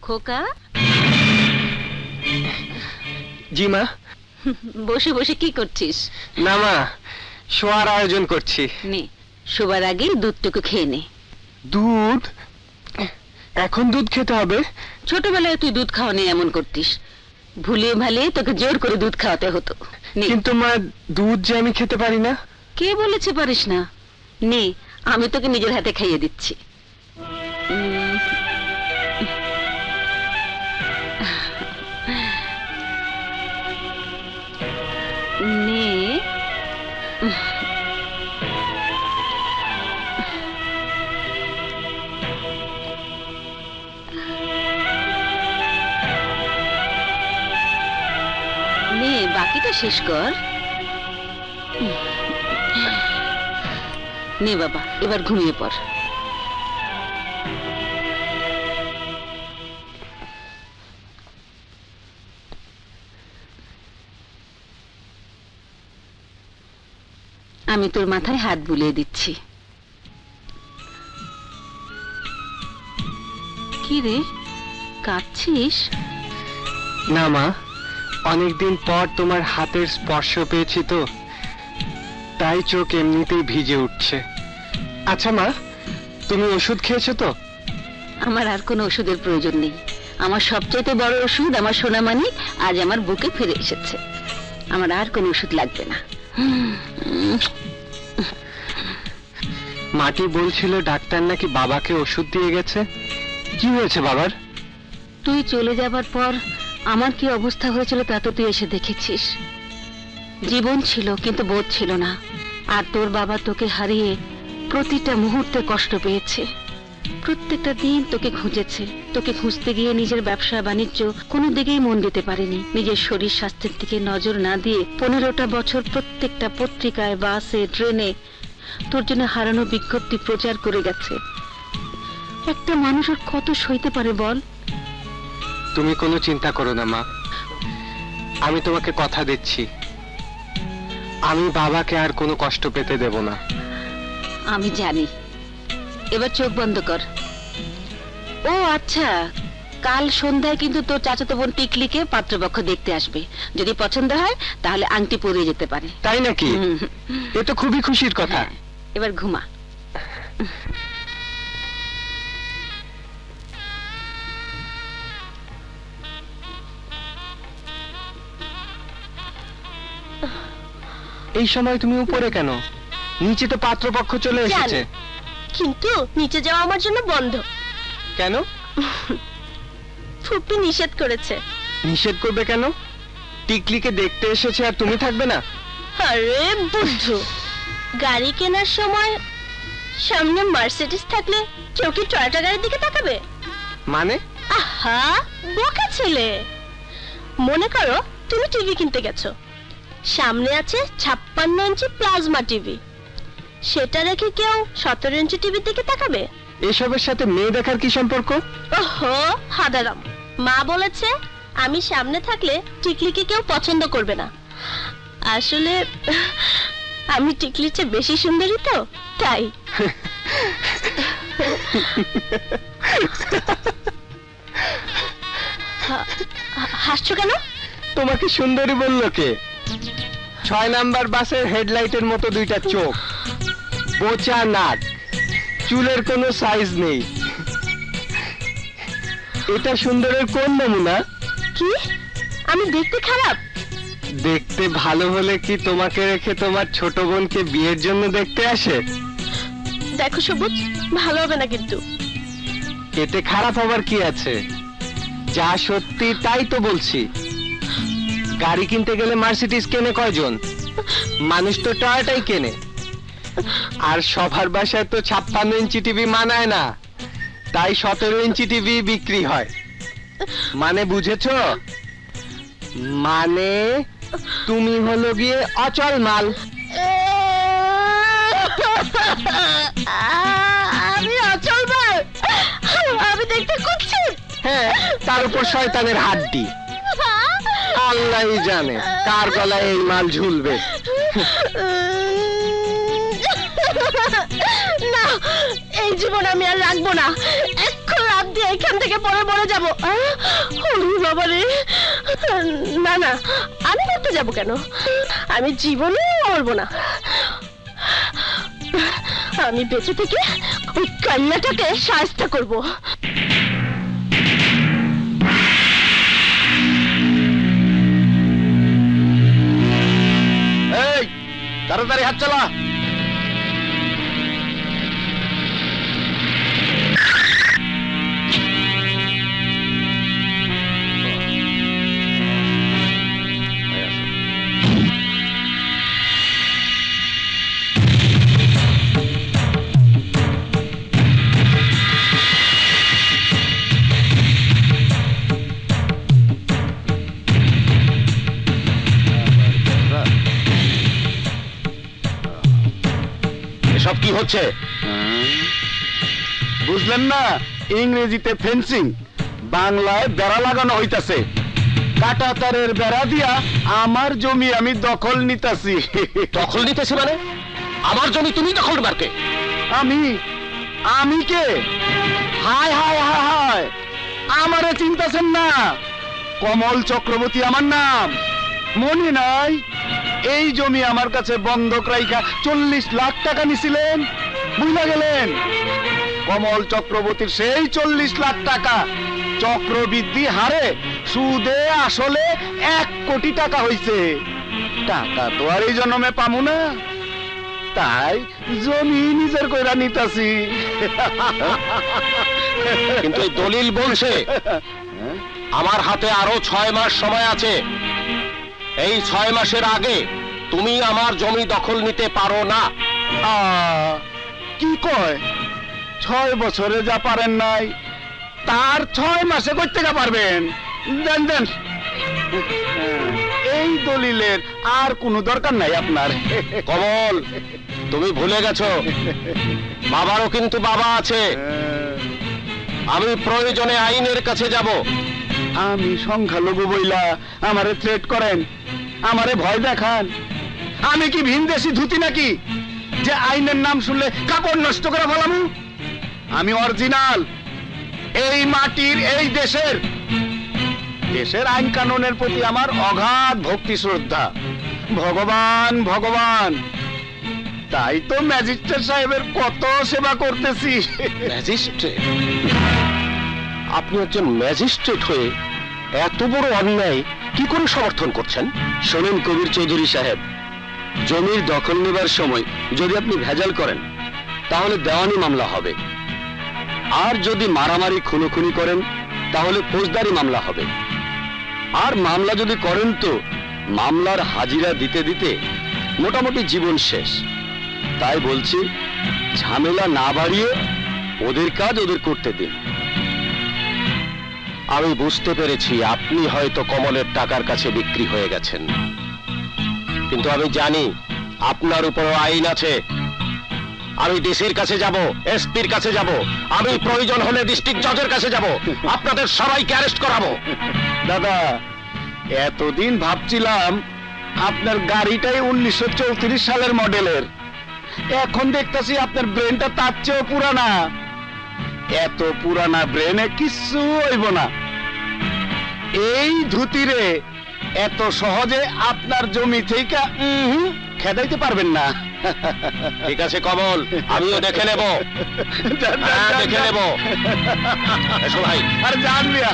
খোকা জি মা। বসে বসে কি করছিস? না মা, শোয়ার আয়োজন করছি। নে, শোবার আগে দুধটুকু খেয়ে নে। দুধ? এখন দুধ খেতে হবে? ছোটবেলায় তুই দুধ খাওয়ানি এমন করতিস, ভুলিয়ে ভালিয়ে তোকে জোর করে দুধ খাওয়াতে হতো। কিন্তু মা, দুধ যে আমি খেতে পারি না। কে বলেছে পারিস না? নে, আমি তোকে নিজের হাতে খাইয়ে দিচ্ছি। নে, নে, বাকিটা শেষ কর। নে বাবা, এবার ঘুমিয়ে পড়। আমি তোর মাথায় হাত বুলিয়ে দিচ্ছি। কি রে, কাঁদছিস? না মা, অনেকদিন পর তোমার হাতের স্পর্শ পেয়েছি তো, তাই চোখ এমনিতেই ভিজে উঠছে। আচ্ছা মা, তুমি ওষুধ খেয়েছো তো? আমার আর কোনো ওষুধের প্রয়োজন নেই। আমার সবচেয়ে বড় ওষুধ আমার সোনামানি আজ আমার বুকে ফিরে এসেছে। আমার আর কোনো ওষুধ লাগবে না। মাটি বলছিল ডাক্তার নাকি বাবাকে ওষুধ দিয়ে গেছে। কি হয়েছে বাবার? তুই চলে যাবার পর আমার কি অবস্থা হয়েছিল তা তো তুই এসে দেখেছিস। জীবন ছিল কিন্তু বোধ ছিল না। আর তোর বাবা তোকে হারিয়ে প্রতিটা মুহূর্তে কষ্ট পেয়েছে। প্রত্যেকটা দিন তোকে খুঁজেছে। তোকে খুঁজতে গিয়ে নিজের ব্যবসা বাণিজ্য কোনো দিকেই মন দিতে পারেনি। নিজের শরীর স্বাস্থ্যের দিকে নজর না দিয়ে 15টা বছর প্রত্যেকটা পত্রিকায়, বাসে, ট্রেনে তোর জন্য হারানো বিজ্ঞপ্তি প্রচার করে গেছে। একটা মানুষ আর কত সইতে পারে বল? তুমি কোনো চিন্তা করো না মা, আমি তোমাকে কথা দিচ্ছি, আমি বাবাকে আর কোনো কষ্ট পেতে দেব না। আমি জানি। এবার চোখ বন্ধ কর। ও আচ্ছা, কাল সন্ধ্যায় কিন্তু তোর চাচাতো বোন টিকলিকে পাত্রপক্ষ দেখতে আসবে। যদি পছন্দ হয় তাহলে আংটি পরিয়ে যেতে পারে। তাই নাকি? এ তো খুবই খুশির কথা। এবার ঘুমা। এই সময় তুমি উপরে কেন? নিচে তো পাত্রপক্ষ চলে এসেছে। কিন্তু নিচে যাওয়া আমার জন্য বন্ধ। কেন? ফুপি নিষেধ করেছে। নিষেধ করবে কেন? টিকলিকে দেখতে এসেছে আর তুমি থাকবে না? আরে বুদ্ধু, গাড়ি কেনার সময় সামনে মার্সিডিজ থাকলে কেউ কি টয়োটা গাড়ির দিকে তাকাবে? মানে? আহা, বোকা ছেলে। মনে করো তুমি টিভি কিনতে গেছো, সামনে আছে 56 ইঞ্চি প্লাজমা টিভি, সেটা রেখে কেউ 17 ইঞ্চি টিভির দিকে তাকাবে? এসবের সাথে মেয়ে দেখার কি সম্পর্ক? ওহো হাদারাম, মা বলেছে আমি সামনে থাকলে টিকলিকে কেউ পছন্দ করবে না। আসলে আমি টিকলির চেয়ে বেশি সুন্দরী তো, তাই। হাসছো কেন? তোমাকে সুন্দরী বললো কে? 6 নাম্বার বাসের হেডলাইটের মতো দুইটা চোখ, বোচা নাক, চুলের কোনো সাইজ নেই। এটা সুন্দরের কোন নমুনা? কি আমি দেখতে খারাপ? দেখতে ভালো হলে কি তোমাকে রেখে তোমার ছোট বোনকে বিয়ের জন্য দেখতে আসে? দেখো সবুজ, ভালো হবে না কিন্তু। এতে খারাপ হবার কি আছে? যা সত্যি তাই তো বলছি। গাড়ি কিনতে গেলে মার্সিডিজ কেনে কয়জন? মানুষ তো টয়োটাই কেনে। আর সবার বাসায় তো 56 ইঞ্চি টিভি মানায় না, তাই 17 ইঞ্চি টিভি বিক্রি হয়। মানে বুঝেছো? মানে তুমি হলো গিয়ে অচল মাল। আমি অচল মাল? আমি দেখতে কুচ্ছিত। হ্যাঁ, তার উপর শয়তানের হাড্ডি। আল্লাহই জানে কার গলায় এই মাল ঝুলবে। না, এই জীবন আমি আর রাখবো না। এখন লাভ দিয়ে এখান থেকে পরে মরে যাবো। ওরে বাবা রে, না না, আমি মরতে যাবো কেন? আমি জীবনে মরবো না। আমি বেঁচে থেকে ওই কন্যাটাকে শায়েস্তা করবো। এই তাড়াতাড়ি হাত চালা। এসব কি হচ্ছে? বুঝলেন না? ইংরেজিতে ফেন্সিং, বাংলায় বেড়া লাগানো হইতাছে। কাটা তারের বেড়া দিয়া আমার জমি আমি দখল নিতাছি। দখল নিতেছি মানে? আমার জমি তুমি দখল মারকে? আমি কে? হায় হায় হায় হায়, আমারে চিন্তাছেন না? কমল চক্রবর্তী আমার নাম, মনে নাই? এই জমি আমার কাছে বন্ধক রাইখা 40 লাখ টাকা নিছিলেন, বুঝা গেলেন? কমল চক্রবর্তীর সেই 40 লাখ টাকা চক্রবৃদ্ধি হারে সুদে আসলে 1 কোটি টাকা হইছে। টাকা তো আর এই জন্মে পামু না, তাই জমি নিজের কইরা নিতাছি। কিন্তু এই দলিল বলছে আমার হাতে আরো 6 মাস সময় আছে। এই 6 মাসের আগে তুমি আমার জমি দখল নিতে পারো না। কি কয়? 6 বছরে যা পারেন নাই, তার 6 মাসে করতে গা পারবেন? দেন দেন, এই দলিলের আর কোনো দরকার নাই আপনার। কমল, তুমি ভুলে গেছো বাবারও কিন্তু বাবা আছে। আমি প্রয়োজনে আইনের কাছে যাব। আমি সংখ্যালঘু বইলা আমারে থ্রেট করেন, আমারে ভয় দেখান? আমি কি ভিনদেশি ধুতি নাকি যে আইনের নাম শুনলে কাপড় নষ্ট করে ফেলামু? আমি অরিজিনাল, এই মাটির, এই দেশের আইন কানুনের প্রতি আমার অগাধ ভক্তি শ্রদ্ধা। ভগবান ভগবান, তাই তো ম্যাজিস্ট্রেট সাহেবের কত সেবা করতেছি। ম্যাজিস্ট্রেট? আপনি একজন ম্যাজিস্ট্রেট হয়ে এত বড় অন্যায় কি করে সমর্থন করছেন? শোনেন কবির চৌধুরী সাহেব, জমির দখল নেবার সময় যদি আপনি ভেজাল করেন তাহলে দেওয়ানি মামলা হবে, আর যদি মারামারি খুনোখুনি করেন তাহলে ফৌজদারি মামলা হবে, আর মামলা যদি করেন তো মামলার হাজিরা দিতে দিতে মোটামুটি জীবন শেষ। তাই বলছি, ঝামেলা না বাড়িয়ে ওদের কাজ ওদের করতে দিন। আমি বুঝতে পেরেছি আপনি হয়তো কমলের টাকার কাছে বিক্রি হয়ে গেছেন, কিন্তু আমি জানি আপনার উপরও আইন আছে। আমি ডিসির কাছে যাব, এসপির কাছে যাব, আমি প্রয়োজন হলে ডিস্ট্রিক্ট জজের কাছে যাব, আপনাদের সবাইকে অ্যারেস্ট করাবো। দাদা, এতদিন ভাবছিলাম আপনার গাড়িটাই 1934 সালের মডেলের, এখন দেখতেছি আপনার ব্রেনটা তার চেয়েও পুরানা। এত পুরানা ব্রেনে কিচ্ছু হইব না। এই ধুতিরে এত সহজে আপনার জমি থেকে খেদাইতে পারবেন না। ঠিক আছে কমল, আমিও দেখে নেব, দেখে নেব। এসো ভাই। আর জান মিয়া,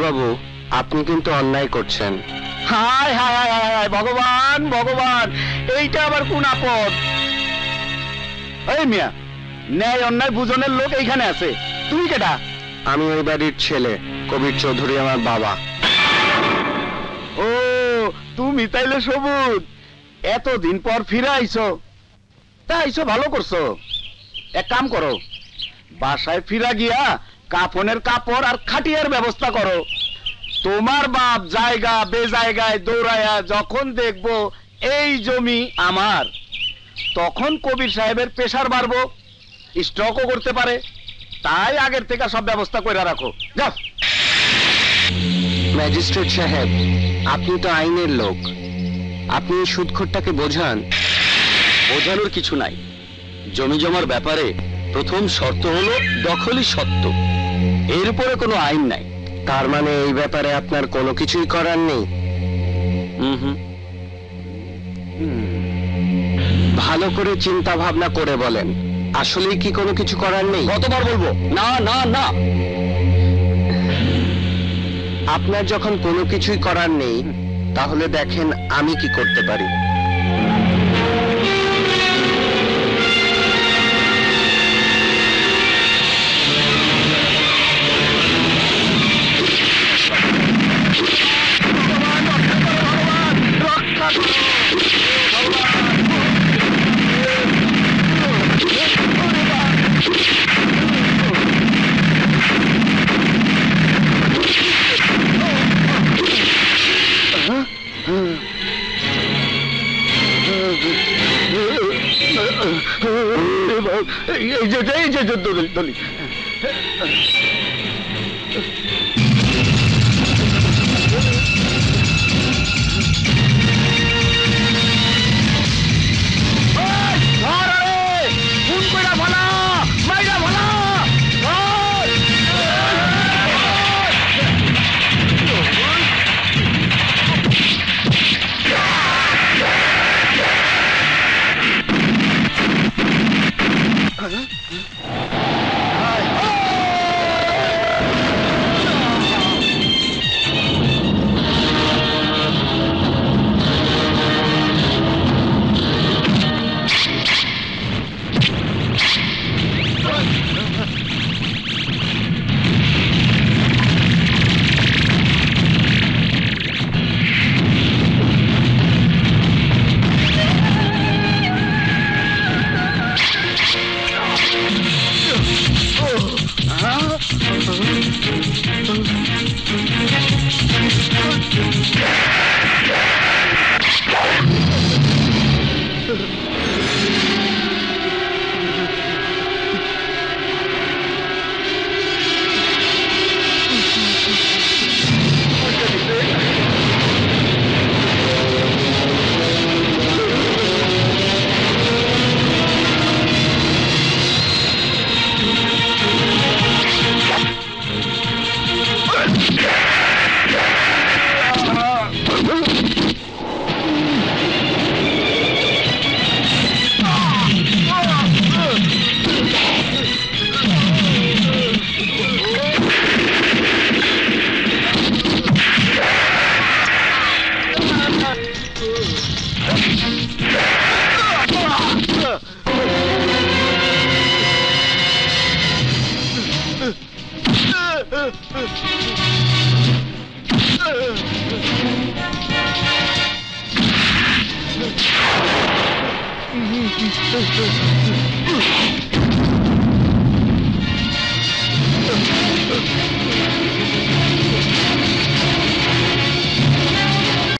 বাবু, আপনি কিন্তু অন্যায় করছেন। হায় হায় হায় হায়, ভগবান ভগবান, এইটা আবার কোন আপদ? এই মিয়া, ন্যায় অন্যায় বুঝনের লোক এইখানে আছে। তুমি কেটা? আমি ওই বাড়ির ছেলে, কবির চৌধুরী আমার বাবা। ও তুমি তাইলে সবুজ, এতদিন পর ফিরে আইছো। তা আইছো ভালো করছো। এক কাম করো, বাসায় ফিরা গিয়া কাফনের কাপড় আর খাটিয়ার ব্যবস্থা করো। তোমার বাপ জায়গা বেজায়গায় দৌড়ায়া যখন দেখবো এই জমি আমার, তখন কবির সাহেবের প্রেসার বাড়বো, স্ট্রোকও করতে পারে। তাই আগের থেকে সব ব্যবস্থা করে রাখো। যাও। ম্যাজিস্ট্রেট সাহেব, আপনি তো আইনের লোক, আপনি এই সুদখোরটাকে বোঝান। বোঝানোর কিছু নাই। জমি জমার ব্যাপারে প্রথম শর্ত হলো দখলই সত্য, এর উপরে কোনো আইন নাই। তার মানে এই ব্যাপারে আপনার কোনো কিছুই করার নেই? ভালো করে চিন্তা ভাবনা করে বলেন, আসলেই কি কোনো কিছু করার নেই? কতবার বলবো না না না? আপনার যখন কোনো কিছুই করার নেই, তাহলে দেখেন আমি কি করতে পারি। এই যে দলি